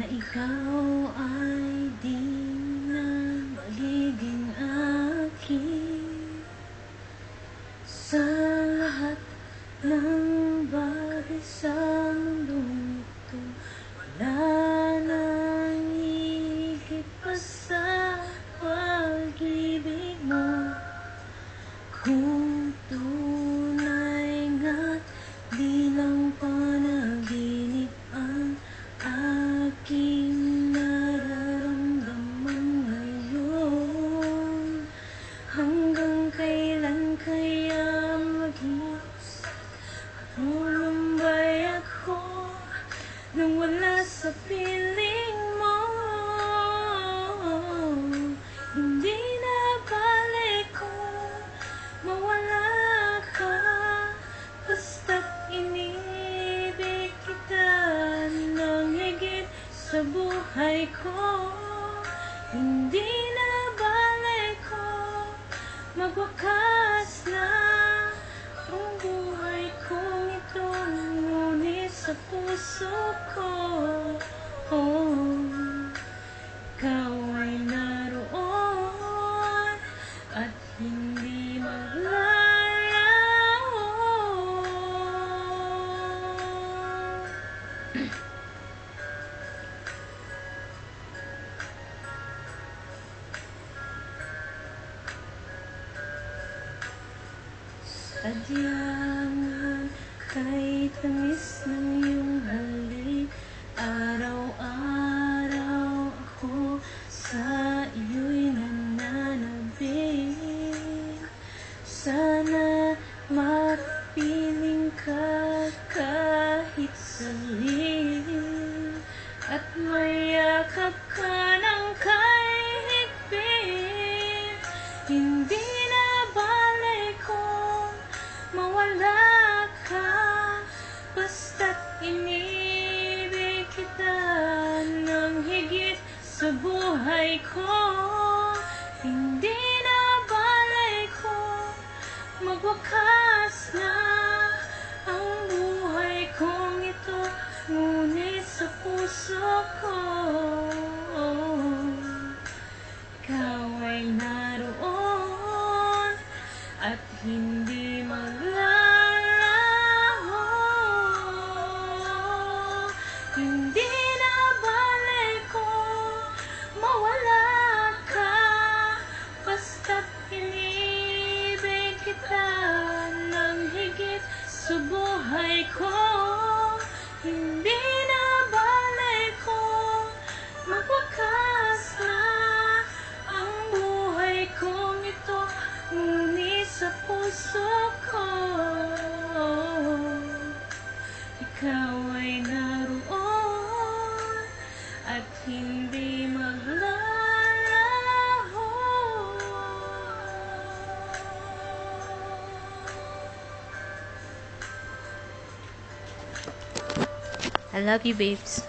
ikaw ay di na magiging akin. Sa lahat ng bagay sa mundong ito, wala nang higit pa sa pag-ibig mo. Kung tunay nga't di lang panaginip ang aking nararamdaman ngayon, hanggang kailan kaya mag-iisa at lulumbay ako nang wala sa piling mo? Hindi na balik ko mawala ka, basta't inibig kita ng higit sa buhay ko. Hindi na balik ko magwakas na ang buhay kong ito, ngunit sa puso ko, ikaw ay naroon at hindi maglalaho. Sadyang kay tamis ng iyong halik, araw-araw ako sa iyo'y nananabik. Sana mapiling ka kahit saglit at mayakap ka ng kay higpit. Hindi na balik kung mawala ka, basta't inibig kita ng higit sa buhay ko. Hindi na balik kung magwakas na ang buhay kong ito, ngunit sa puso ko, ikaw ay naroon at hindi maglalaho. Hindi na balik kung mawala ka, basta't inibig kita ng higit sa buhay ko. Hindi na balik kung magwakas na ang buhay kong ito, ngunit sa puso ko, ikaw ay naroon at hindi maglalaho. I love you, babes.